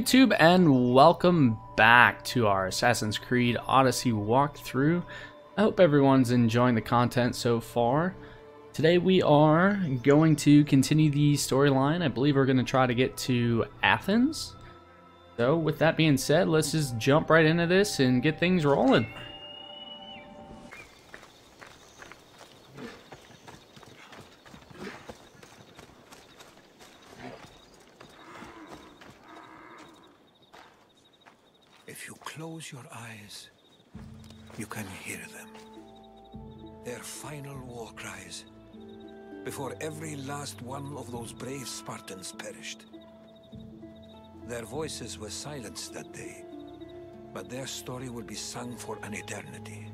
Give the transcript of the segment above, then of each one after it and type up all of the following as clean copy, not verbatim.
YouTube, and welcome back to our Assassin's Creed Odyssey walkthrough. I hope everyone's enjoying the content so far. Today we are going to continue the storyline. I believe we're going to try to get to Athens. So with that being said, let's just jump right into this and get things rolling. If you close your eyes, you can hear them. Their final war cries, before every last one of those brave Spartans perished. Their voices were silenced that day, but their story will be sung for an eternity.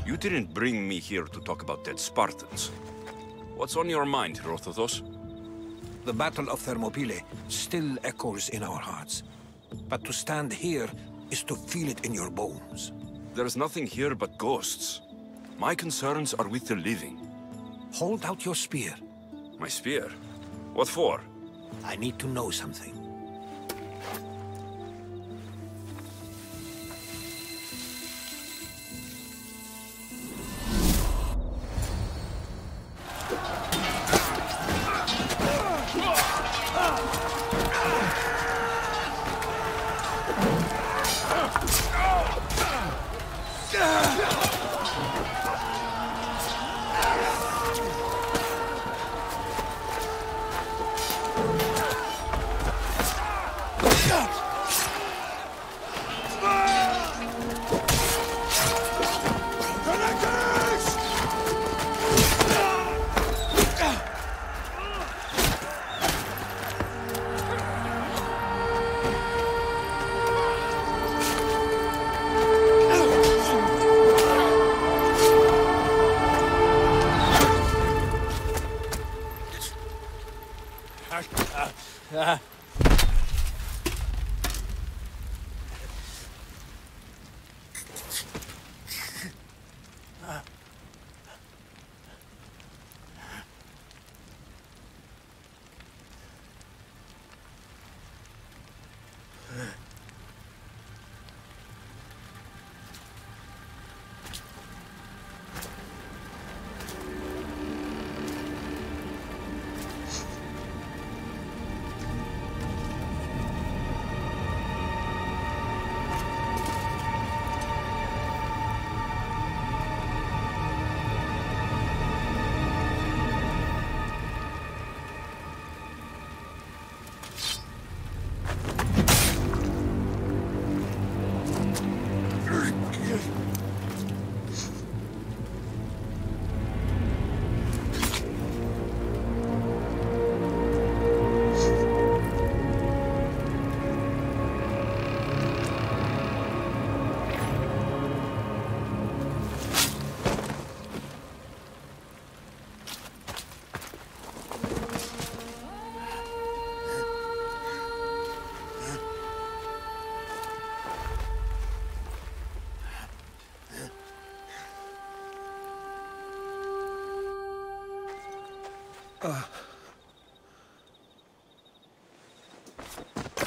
You didn't bring me here to talk about dead Spartans. What's on your mind, Herodotus? The Battle of Thermopylae still echoes in our hearts, but to stand here is to feel it in your bones. There's nothing here but ghosts. My concerns are with the living. Hold out your spear. My spear? What for? I need to know something.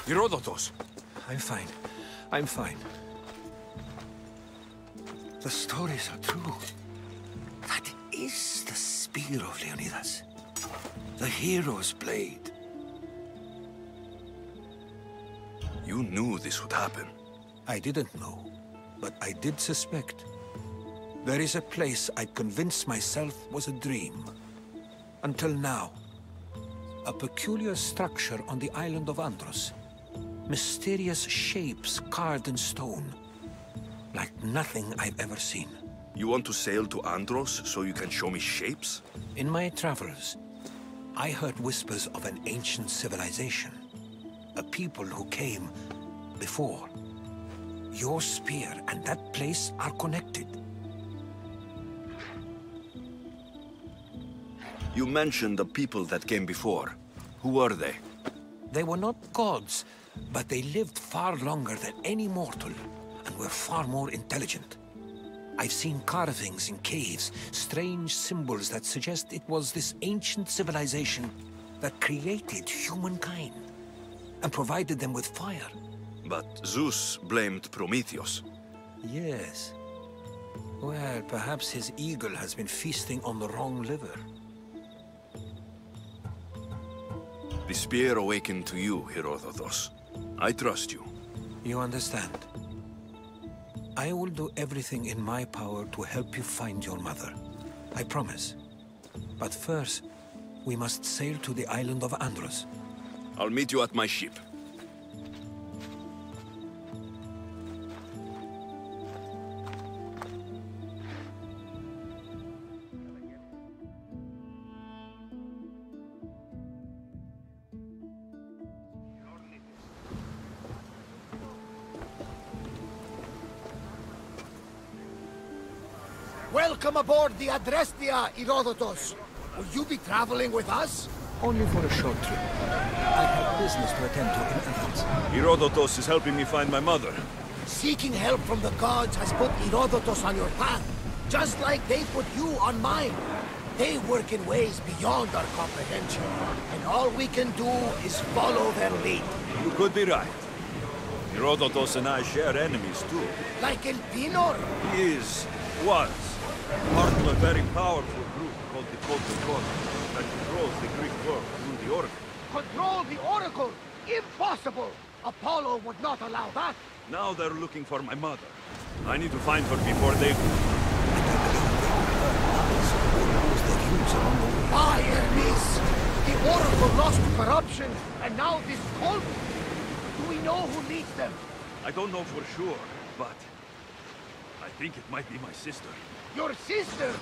Herodotus! I'm fine. I'm fine. The stories are true. That is the spear of Leonidas. The hero's blade. You knew this would happen. I didn't know, but I did suspect. There is a place I'd convinced myself was a dream. Until now. A peculiar structure on the island of Andros. Mysterious shapes carved in stone. Like nothing I've ever seen. You want to sail to Andros so you can show me shapes? In my travels, I heard whispers of an ancient civilization. A people who came before. Your spear and that place are connected. You mentioned the people that came before. Who were they? They were not gods, but they lived far longer than any mortal, and were far more intelligent. I've seen carvings in caves, strange symbols that suggest it was this ancient civilization that created humankind and provided them with fire. But Zeus blamed Prometheus. Yes. Well, perhaps his eagle has been feasting on the wrong liver. The spear awakened to you, Herodotus. I trust you. You understand? I will do everything in my power to help you find your mother. I promise. But first, we must sail to the island of Andros. I'll meet you at my ship. Welcome aboard the Adrestia, Herodotus. Will you be traveling with us? Only for a short trip. I have business to attend to in Athens. Herodotus is helping me find my mother. Seeking help from the gods has put Herodotus on your path, just like they put you on mine. They work in ways beyond our comprehension, and all we can do is follow their lead. You could be right. Herodotus and I share enemies too. Like Elpinor? He was, part of a very powerful group called the Cult that controls the Greek world through the Oracle. Control the Oracle? Impossible! Apollo would not allow that. Now they're looking for my mother. I need to find her before they do. By Hermes! The Oracle lost to corruption, and now this cult? Do we know who leads them? I don't know for sure, but I think it might be my sister. Your sister?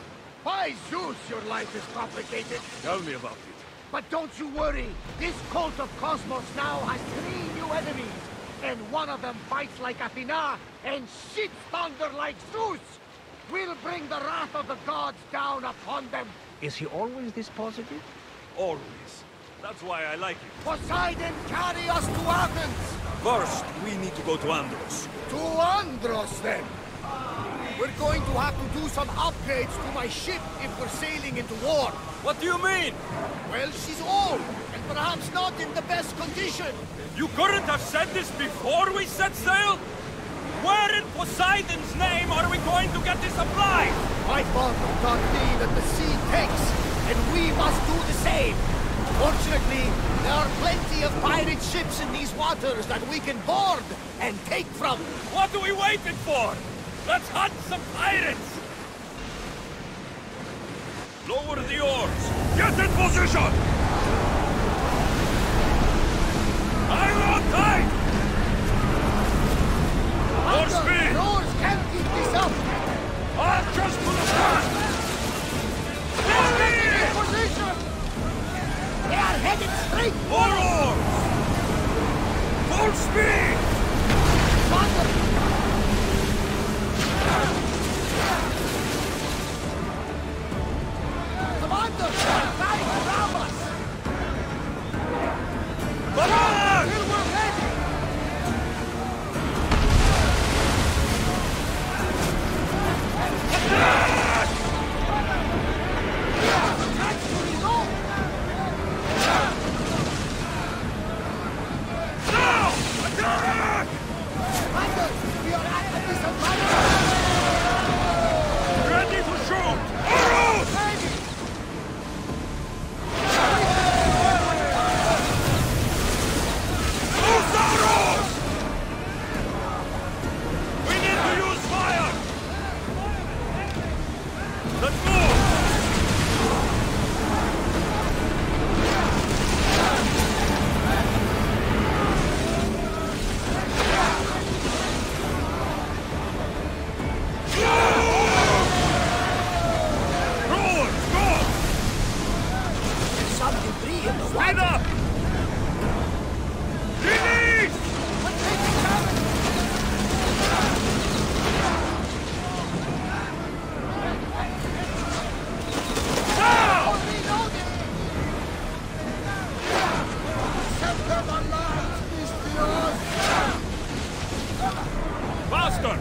By Zeus, your life is complicated. Tell me about it. But don't you worry. This cult of Cosmos now has 3 new enemies. And one of them fights like Athena and shits thunder like Zeus. We'll bring the wrath of the gods down upon them. Is he always this positive? Always. That's why I like him. Poseidon, carry us to Athens! First, we need to go to Andros. To Andros, then! We're going to have to do some upgrades to my ship if we're sailing into war. What do you mean? Well, she's old, and perhaps not in the best condition. You couldn't have said this before we set sail? Where in Poseidon's name are we going to get the supplies? My father taught me that the sea takes, and we must do the same. Fortunately, there are plenty of pirate ships in these waters that we can board and take from. What are we waiting for? Let's hunt some pirates! Lower the oars! Get in position! Hang on tight! More speed! The oars can't keep this up! I'll just to the front! Get in position! They are headed straight! More oars! Full speed! Thunder! Commander! Trying to rob us! Come on! Till we're ready! Now! Attack! Commander, we are at a disadvantage! Ready to shoot! Arrows! Ready! Use arrows! We need to use fire! Let's move! Rowers, go! There's some debris in the Speed water! up! Release! We're taking damage! Now! Reloading! Scepter of Allah is yours! Faster!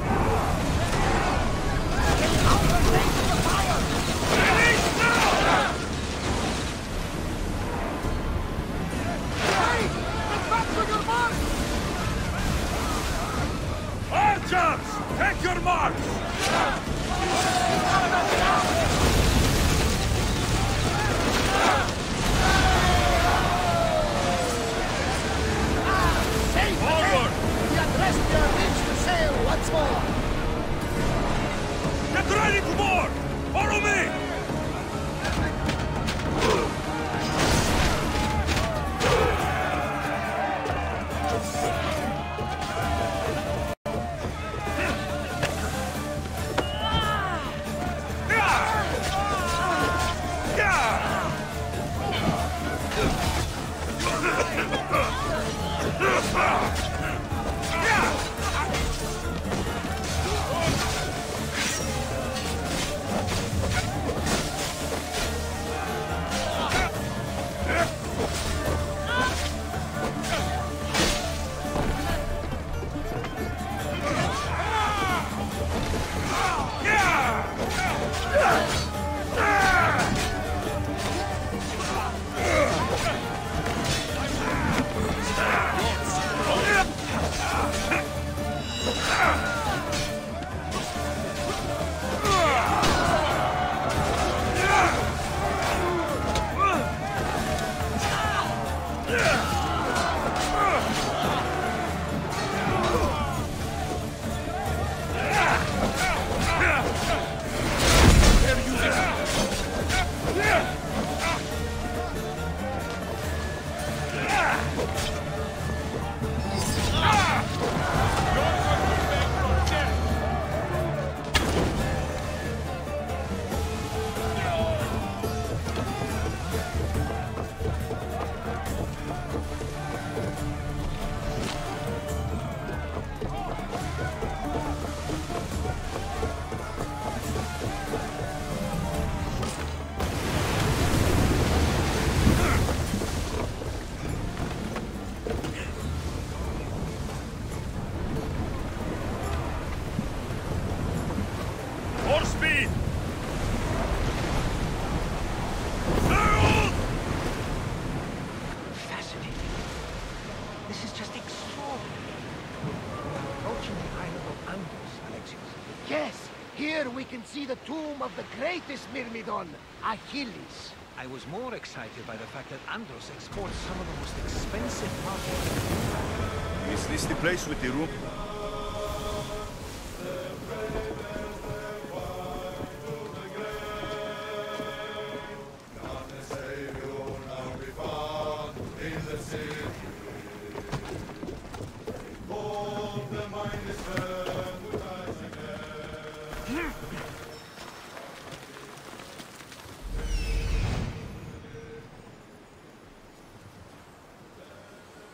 see the tomb of the greatest Myrmidon, Achilles. I was more excited by the fact that Andros exports some of the most expensive markets. Is this the place with the room?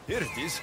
Here it is.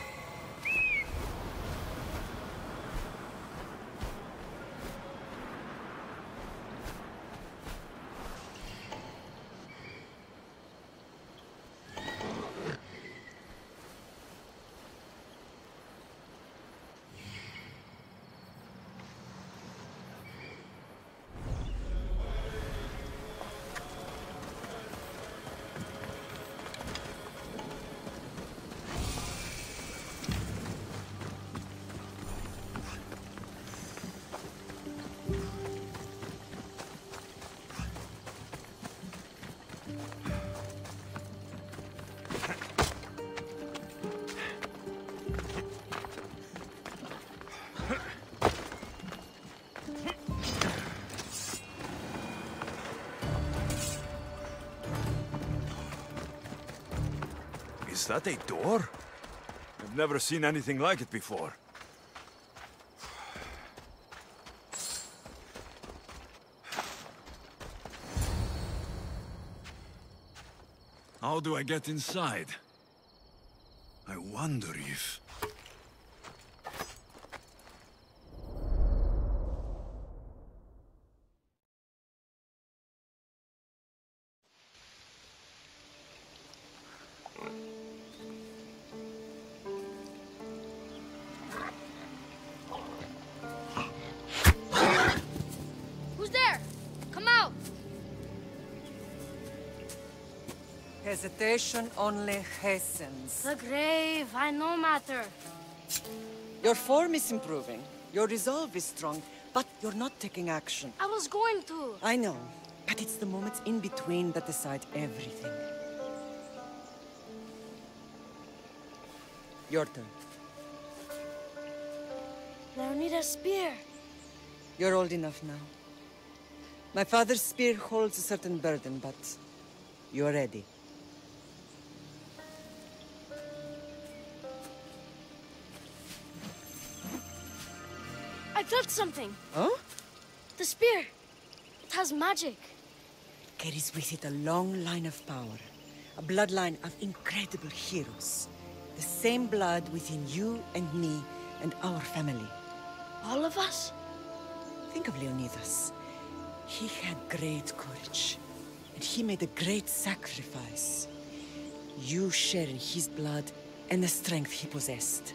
Is that a door? I've never seen anything like it before. How do I get inside? I wonder if... Who's there? Come out! Hesitation only hastens. The grave, I no matter. Your form is improving. Your resolve is strong, but you're not taking action. I was going to. I know, but it's the moments in between that decide everything. Your turn. Leonida's spear. You're old enough now. My father's spear holds a certain burden, but you're ready. I felt something. Oh? The spear. It has magic. Carries with it a long line of power. A bloodline of incredible heroes. The same blood within you and me and our family. All of us? Think of Leonidas. He had great courage, and he made a great sacrifice. You share in his blood and the strength he possessed.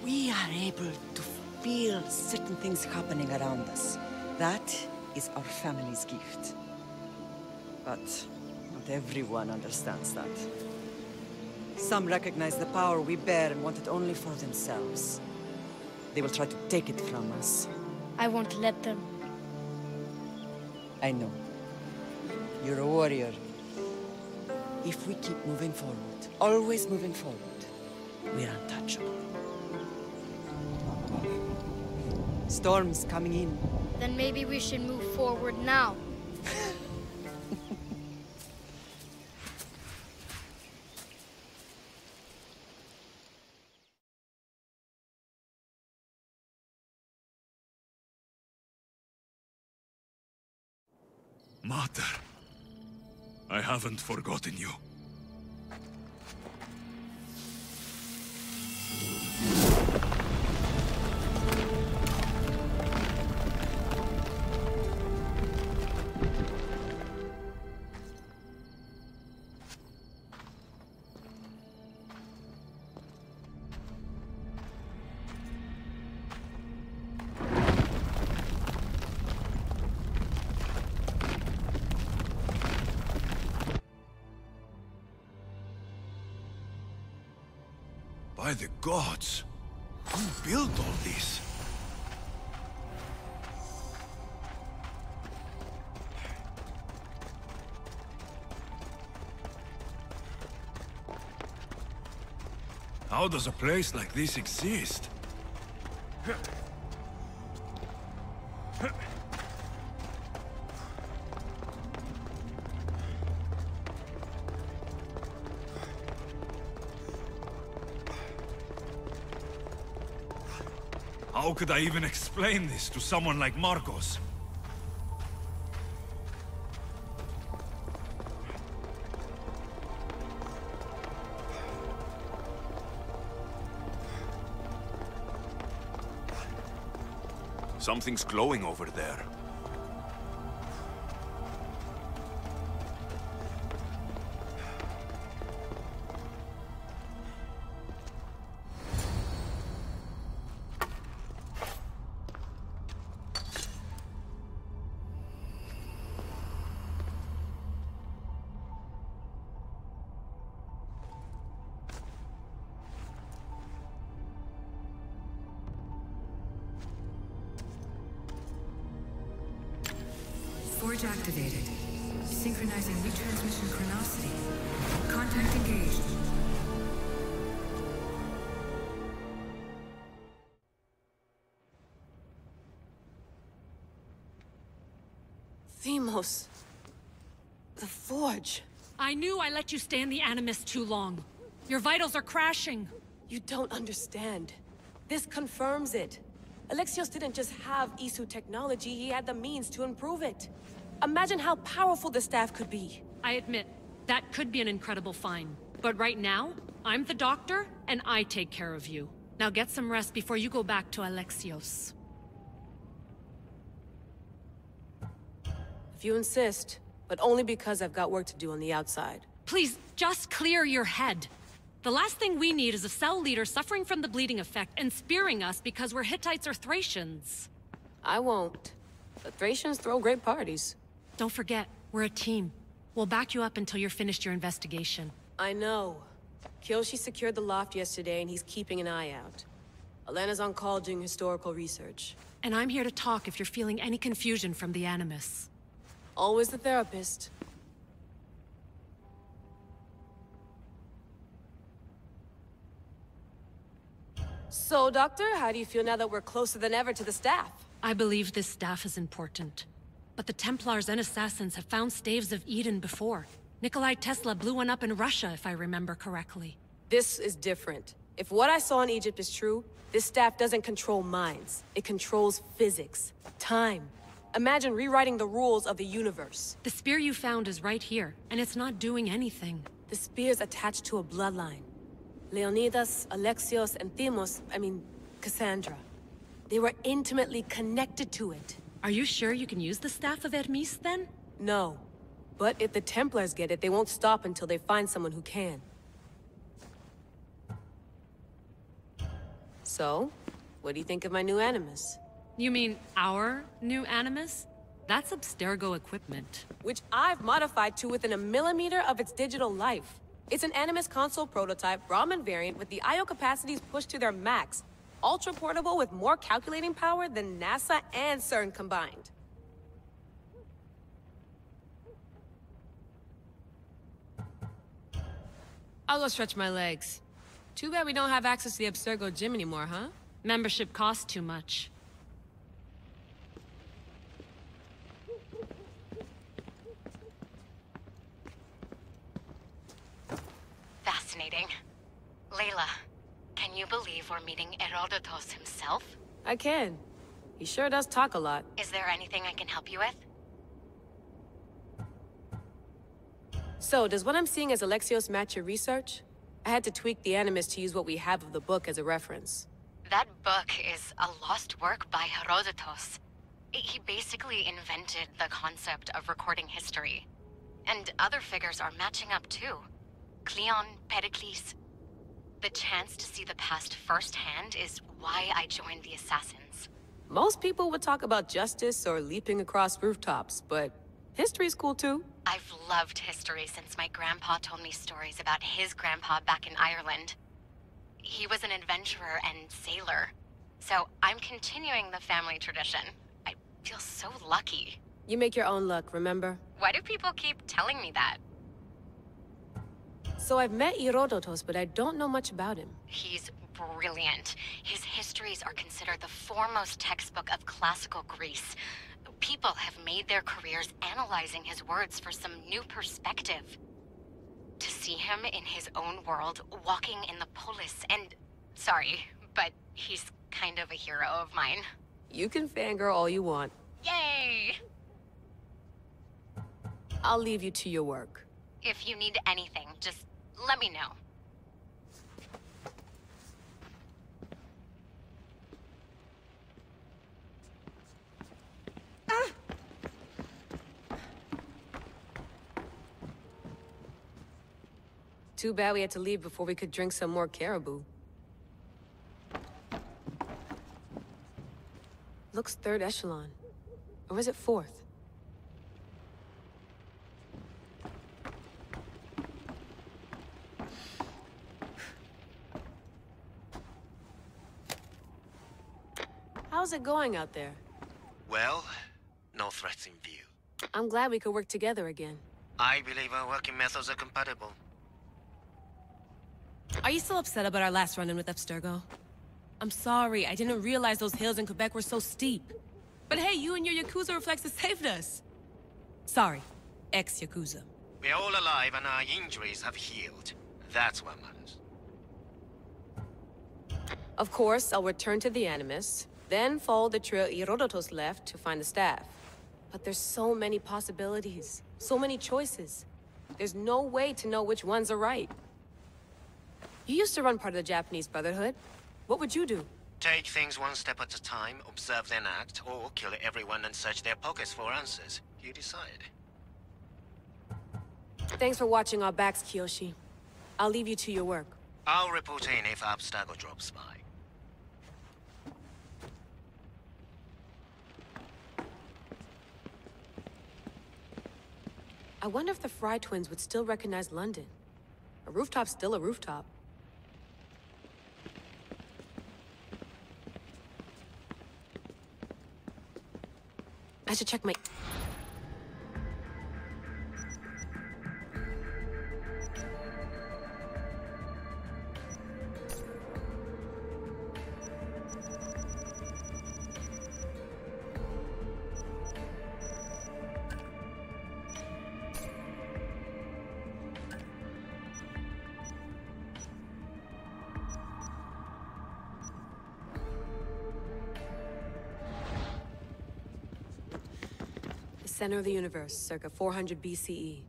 We are able to feel certain things happening around us. That is our family's gift. But not everyone understands that. Some recognize the power we bear and want it only for themselves. They will try to take it from us. I won't let them. I know. You're a warrior. If we keep moving forward, always moving forward, we're untouchable. Storm's coming in. Then maybe we should move forward now. Mater, I haven't forgotten you. By the gods! Who built all this? How does a place like this exist? How could I even explain this to someone like Marcos? Something's glowing over there. Forge activated. Synchronizing retransmission chronicity. Contact engaged. Themos. The Forge. I knew I let you stay in the Animus too long. Your vitals are crashing. You don't understand. This confirms it. Alexios didn't just have Isu technology, he had the means to improve it. Imagine how powerful the staff could be. I admit, that could be an incredible find. But right now, I'm the doctor, and I take care of you. Now get some rest before you go back to Alexios. If you insist, but only because I've got work to do on the outside. Please, just clear your head. The last thing we need is a cell leader suffering from the bleeding effect and spearing us because we're Hittites or Thracians. I won't. The Thracians throw great parties. Don't forget, we're a team. We'll back you up until you're finished your investigation. I know. Kyoshi secured the loft yesterday and he's keeping an eye out. Elena's on call doing historical research. And I'm here to talk if you're feeling any confusion from the Animus. Always the therapist. So, Doctor, how do you feel now that we're closer than ever to the staff? I believe this staff is important. But the Templars and Assassins have found staves of Eden before. Nikolai Tesla blew one up in Russia, if I remember correctly. This is different. If what I saw in Egypt is true, this staff doesn't control minds. It controls physics, time. Imagine rewriting the rules of the universe. The spear you found is right here, and it's not doing anything. The spear's attached to a bloodline. Leonidas, Alexios, and Cassandra. They were intimately connected to it. Are you sure you can use the Staff of Hermes, then? No. But if the Templars get it, they won't stop until they find someone who can. So, what do you think of my new Animus? You mean our new Animus? That's Abstergo equipment. Which I've modified to within a millimeter of its digital life. It's an Animus console prototype, Brahmin variant with the I/O capacities pushed to their max. Ultra-portable with more calculating power than NASA and CERN combined. I'll go stretch my legs. Too bad we don't have access to the Abstergo gym anymore, huh? Membership costs too much. Fascinating. Layla, can you believe we're meeting Herodotus himself? I can. He sure does talk a lot. Is there anything I can help you with? So, does what I'm seeing as Alexios match your research? I had to tweak the Animus to use what we have of the book as a reference. That book is a lost work by Herodotus. He basically invented the concept of recording history. And other figures are matching up too. Cleon, Pericles. The chance to see the past firsthand is why I joined the Assassins. Most people would talk about justice or leaping across rooftops, but history's cool too. I've loved history since my grandpa told me stories about his grandpa back in Ireland. He was an adventurer and sailor, so I'm continuing the family tradition. I feel so lucky. You make your own luck, remember? Why do people keep telling me that? So I've met Herodotus, but I don't know much about him. He's brilliant. His histories are considered the foremost textbook of classical Greece. People have made their careers analyzing his words for some new perspective. To see him in his own world, walking in the polis, and... Sorry, but he's kind of a hero of mine. You can fangirl all you want. Yay! I'll leave you to your work. If you need anything, just let me know. Too bad we had to leave before we could drink some more caribou. Looks third echelon. Or is it fourth? How's it going out there? Well, no threats in view. I'm glad we could work together again. I believe our working methods are compatible. Are you still upset about our last run-in with Abstergo? I'm sorry, I didn't realize those hills in Quebec were so steep. But hey, you and your Yakuza reflexes saved us. Sorry, ex-Yakuza. We're all alive and our injuries have healed. That's what matters. Of course, I'll return to the Animus, then follow the trail Herodotus left to find the staff. But there's so many possibilities, so many choices. There's no way to know which ones are right. You used to run part of the Japanese Brotherhood. What would you do? Take things one step at a time, observe then act, or kill everyone and search their pockets for answers. You decide. Thanks for watching our backs, Kiyoshi. I'll leave you to your work. I'll report in if Abstergo drops by. I wonder if the Fry twins would still recognize London. A rooftop's still a rooftop. I should check my... Center of the universe, circa 400 BCE.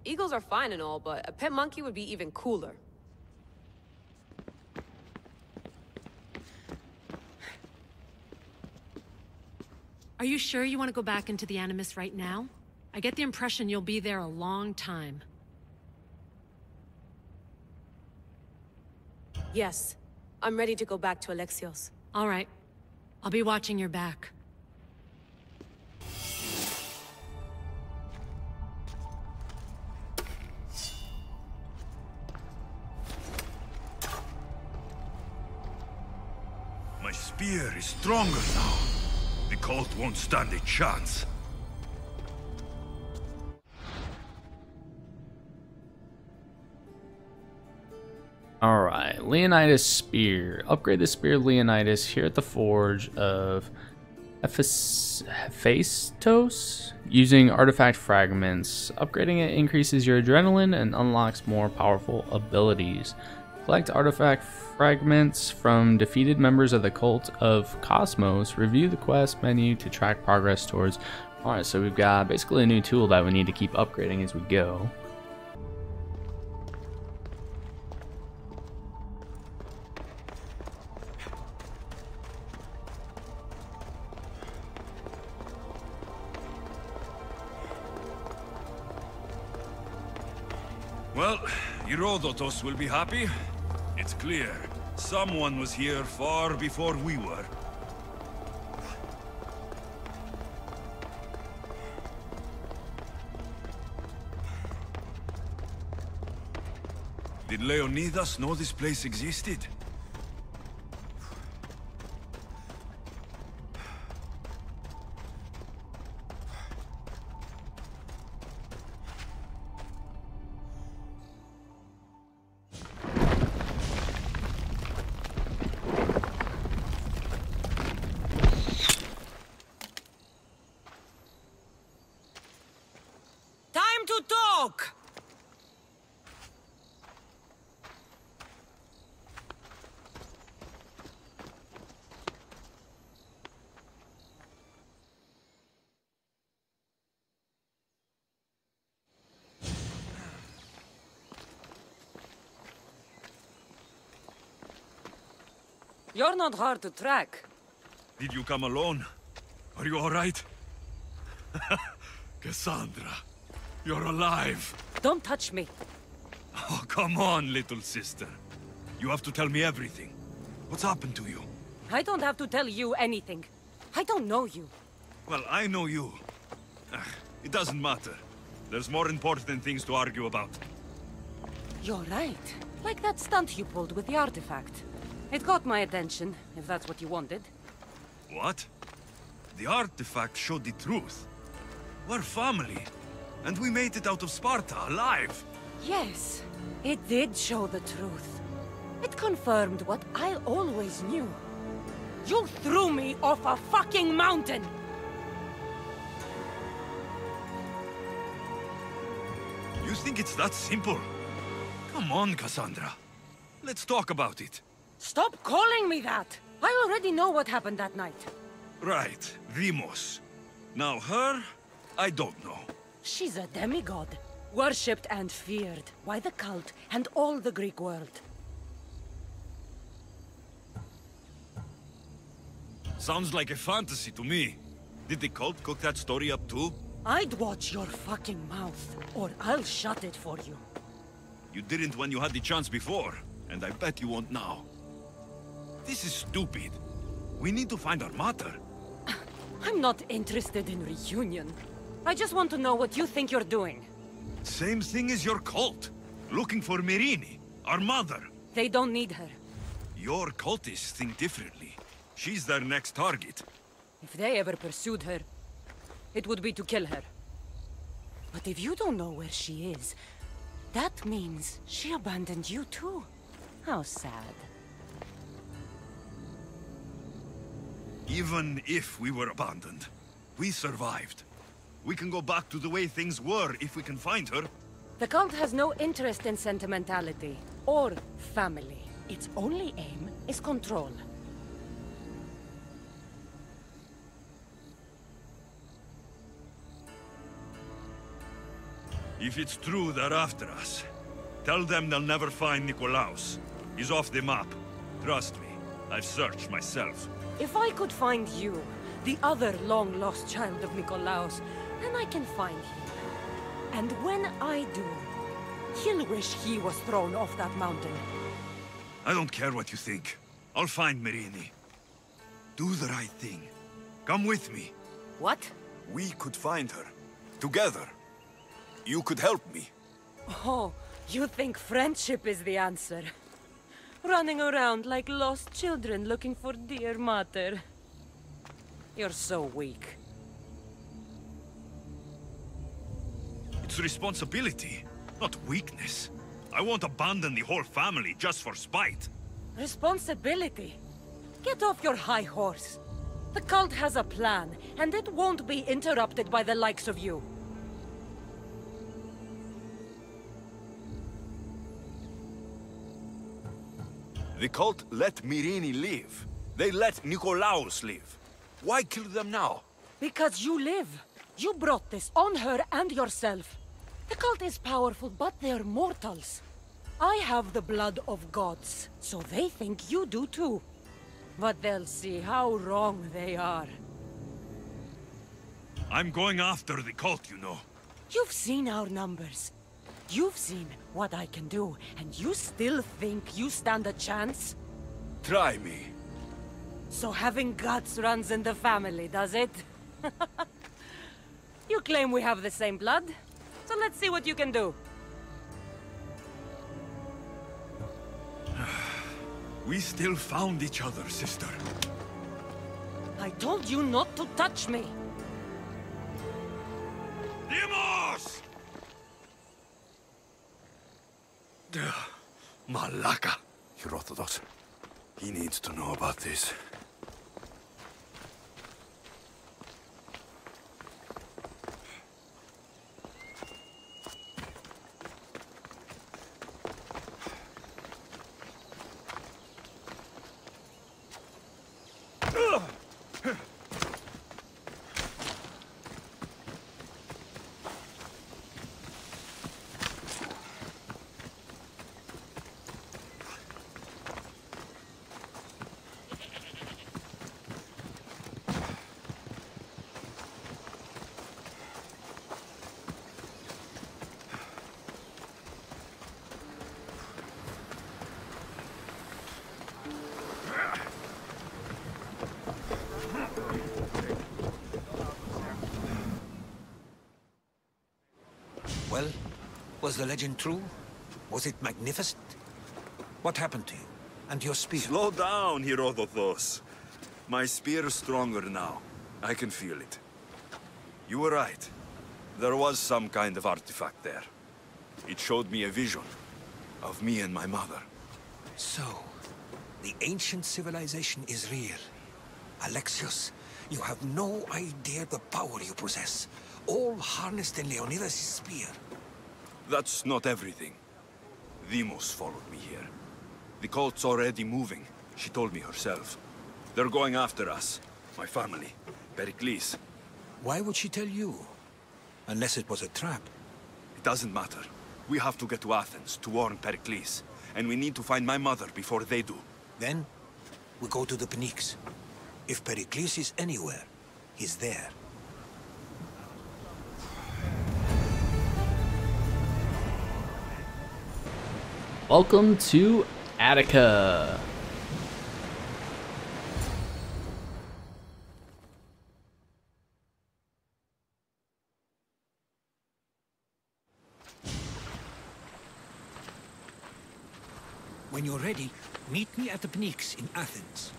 Eagles are fine and all, but a pet monkey would be even cooler. Are you sure you want to go back into the Animus right now? I get the impression you'll be there a long time. Yes. I'm ready to go back to Alexios. All right. I'll be watching your back. My spear is stronger now. The cult won't stand a chance. Alright, Leonidas Spear. Upgrade the Spear Leonidas here at the Forge of Hephaestos using artifact fragments. Upgrading it increases your adrenaline and unlocks more powerful abilities. Collect artifact fragments from defeated members of the Cult of Cosmos. Review the quest menu to track progress towards... Alright, so we've got basically a new tool that we need to keep upgrading as we go. Well, Herodotus will be happy. It's clear. Someone was here far before we were. Did Leonidas know this place existed? joke! You're not hard to track. Did you come alone? Are you all right? Cassandra, you're alive. Don't touch me. Oh, come on, little sister. You have to tell me everything. What's happened to you? I don't have to tell you anything. I don't know you. Well, I know you. It doesn't matter. There's more important things to argue about. You're right. Like that stunt you pulled with the artifact. It got my attention, if that's what you wanted. What? The artifact showed the truth. We're family. And we made it out of Sparta, alive. Yes, it did show the truth. It confirmed what I always knew. You threw me off a fucking mountain! You think it's that simple? Come on, Cassandra. Let's talk about it. Stop calling me that! I already know what happened that night. Right, Demos. Now her, I don't know. She's a demigod. Worshipped and feared by the cult and all the Greek world. Sounds like a fantasy to me. Did the cult cook that story up too? I'd watch your fucking mouth, or I'll shut it for you. You didn't when you had the chance before, and I bet you won't now. This is stupid. We need to find our mother. I'm not interested in reunion. I just want to know what you think you're doing. Same thing as your cult. Looking for Myrrine, our mother. They don't need her. Your cultists think differently. She's their next target. If they ever pursued her, it would be to kill her. But if you don't know where she is, that means she abandoned you too. How sad. Even if we were abandoned, we survived. We can go back to the way things were if we can find her. The cult has no interest in sentimentality or family. Its only aim is control. If it's true they're after us, tell them they'll never find Nikolaos. He's off the map. Trust me, I've searched myself. If I could find you, the other long-lost child of Nikolaos, then I can find him. And when I do, he'll wish he was thrown off that mountain. I don't care what you think. I'll find Myrrine. Do the right thing. Come with me. What? We could find her. Together. You could help me. Oh, you think friendship is the answer? Running around like lost children looking for dear mother. You're so weak. It's responsibility, not weakness. I won't abandon the whole family just for spite. Responsibility? Get off your high horse. The cult has a plan, and it won't be interrupted by the likes of you. The cult let Myrrine live. They let Nikolaos live. Why kill them now? Because you live. You brought this on her and yourself. The cult is powerful, but they're mortals. I have the blood of gods, so they think you do too. But they'll see how wrong they are. I'm going after the cult, you know. You've seen our numbers. You've seen what I can do, and you still think you stand a chance? Try me. So having guts runs in the family, does it? You claim we have the same blood, so let's see what you can do. We still found each other, sister. I told you not to touch me. Demos! Malaka. Herodotus. He needs to know about this. Well, was the legend true? Was it magnificent? What happened to you? And your spear? Slow down, Herodotus. My spear is stronger now. I can feel it. You were right. There was some kind of artifact there. It showed me a vision of me and my mother. So, the ancient civilization is real. Alexios, you have no idea the power you possess. All harnessed in Leonidas' spear. That's not everything. Demos followed me here. The cult's already moving, she told me herself. They're going after us. My family. Pericles. Why would she tell you? Unless it was a trap. It doesn't matter. We have to get to Athens to warn Pericles. And we need to find my mother before they do. Then, we go to the Pnyx. If Pericles is anywhere, he's there. Welcome to Attica. When you're ready, meet me at the Pnyx in Athens.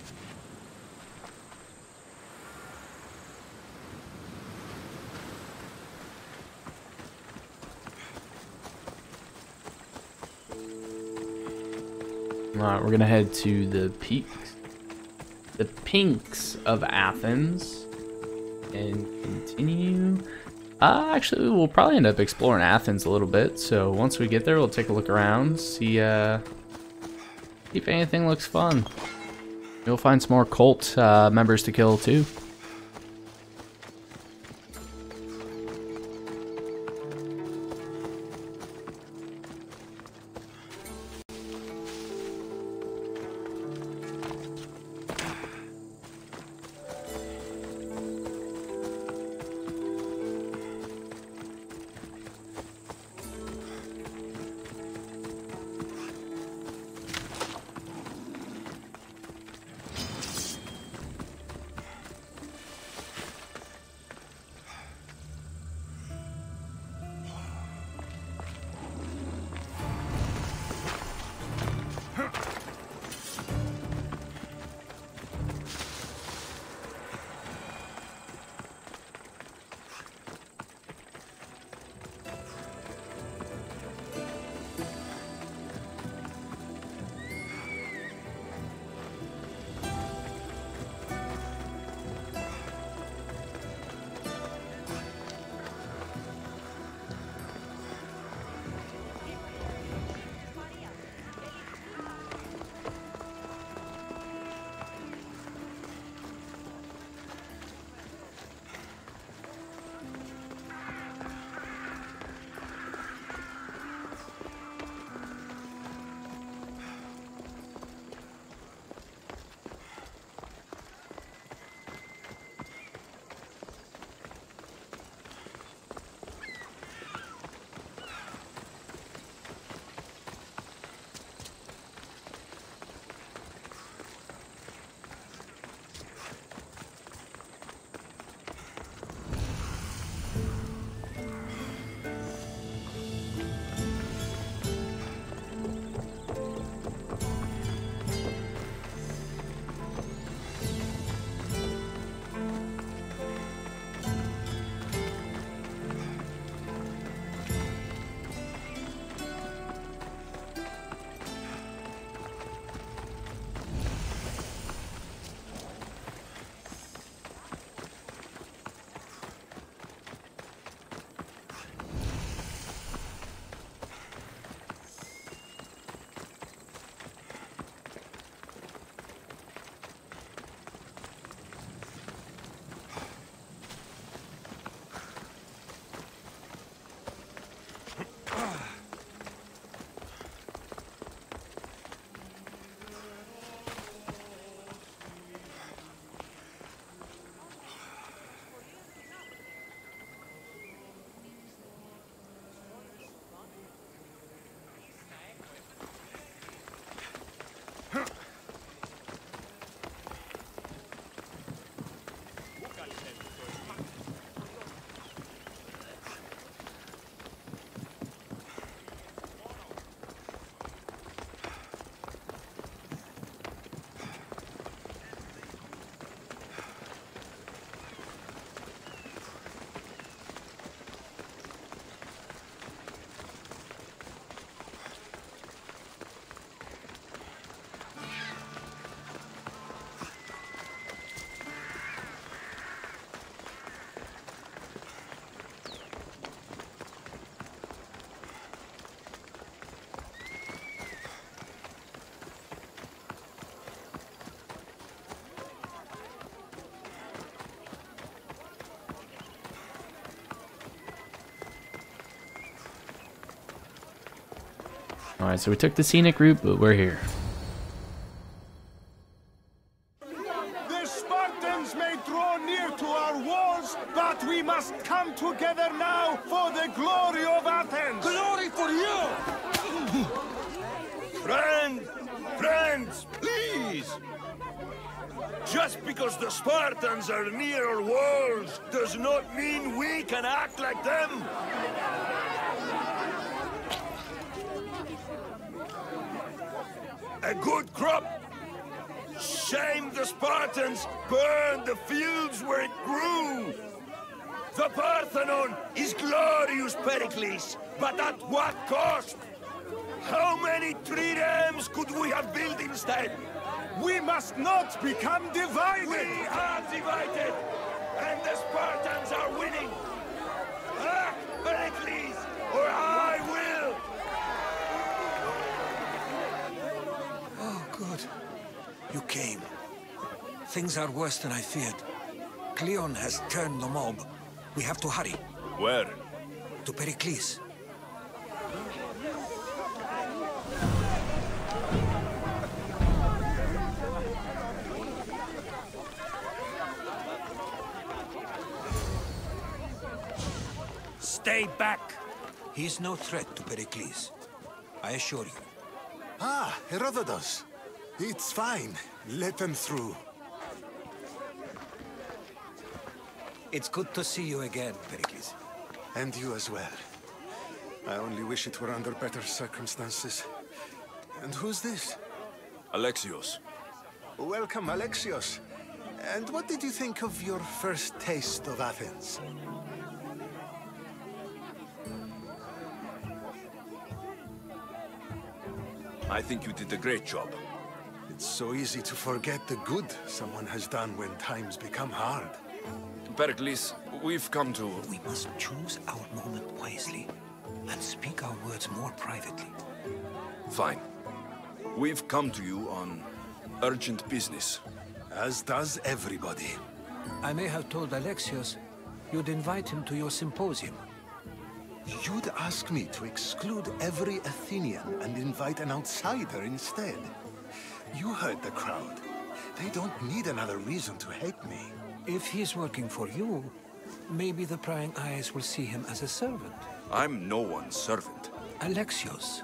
Alright, we're gonna head to the Pinks of Athens and continue. Actually, we'll probably end up exploring Athens a little bit. So once we get there, we'll take a look around, see if anything looks fun. You'll find some more cult members to kill too. Alright, so we took the scenic route, but we're here. The Spartans may draw near to our walls, but we must come together now for the glory of Athens! Glory for you! Friends, please! Just because the Spartans are near our walls does not mean we can act like them! A good crop! Shame the Spartans burned the fields where it grew! The Parthenon is glorious, Pericles, but at what cost? How many triremes could we have built instead? We must not become divided! We are divided! And the Spartans are winning! Act, Pericles, or I will! Oh, good. You came. Things are worse than I feared. Cleon has turned the mob. We have to hurry. Where? To Pericles. Stay back! He's no threat to Pericles. I assure you. Ah, Herodotus. It's fine. Let them through. It's good to see you again, Pericles. And you as well. I only wish it were under better circumstances. And who's this? Alexios. Welcome, Alexios. And what did you think of your first taste of Athens? I think you did a great job. It's so easy to forget the good someone has done when times become hard. Pericles, we've come to... We must choose our moment wisely and speak our words more privately. Fine. We've come to you on urgent business. As does everybody. I may have told Alexios you'd invite him to your symposium. You'd ask me to exclude every Athenian and invite an outsider instead. You heard the crowd. They don't need another reason to hate me. If he's working for you, maybe the prying eyes will see him as a servant. I'm no one's servant. Alexios,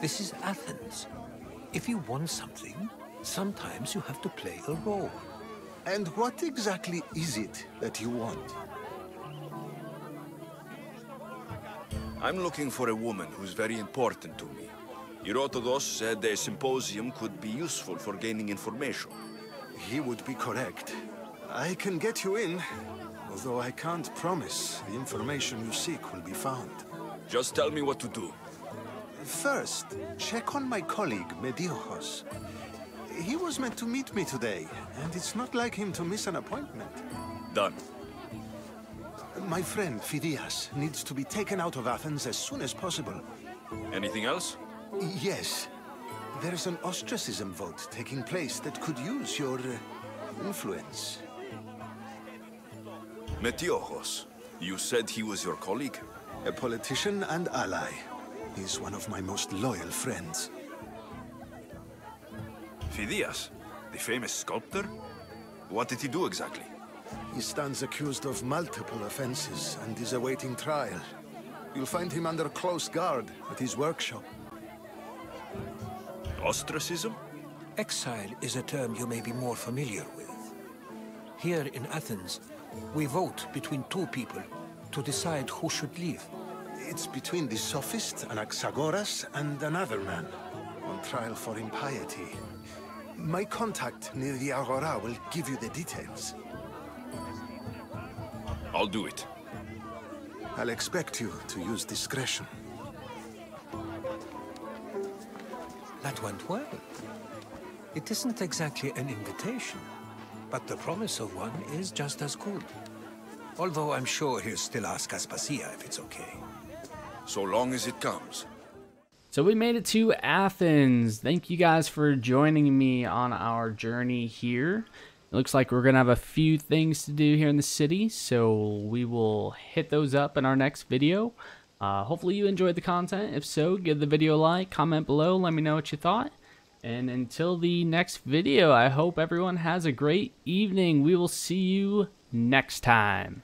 this is Athens. If you want something, sometimes you have to play a role. And what exactly is it that you want? I'm looking for a woman who's very important to me. Herodotus said a symposium could be useful for gaining information. He would be correct. I can get you in, although I can't promise the information you seek will be found. Just tell me what to do. First, check on my colleague, Mediochos. He was meant to meet me today, and it's not like him to miss an appointment. Done. My friend, Phidias, needs to be taken out of Athens as soon as possible. Anything else? Yes. There's an ostracism vote taking place that could use your influence. Metiochos, you said he was your colleague? A politician and ally. He's one of my most loyal friends. Phidias, the famous sculptor? What did he do exactly? He stands accused of multiple offenses and is awaiting trial. You'll find him under close guard at his workshop. Ostracism? Exile is a term you may be more familiar with. Here in Athens, we vote between two people to decide who should leave. It's between the sophist Anaxagoras and another man, on trial for impiety. My contact near the Agora will give you the details. I'll do it. I'll expect you to use discretion. That went well. It isn't exactly an invitation, but the promise of one is just as good. Although I'm sure he'll still ask Aspasia if it's okay. So long as it comes. So we made it to Athens. Thank you guys for joining me on our journey here. It looks like we're going to have a few things to do here in the city, so we will hit those up in our next video. Hopefully you enjoyed the content. If so, give the video a like, comment below, let me know what you thought. And until the next video, I hope everyone has a great evening. We will see you next time.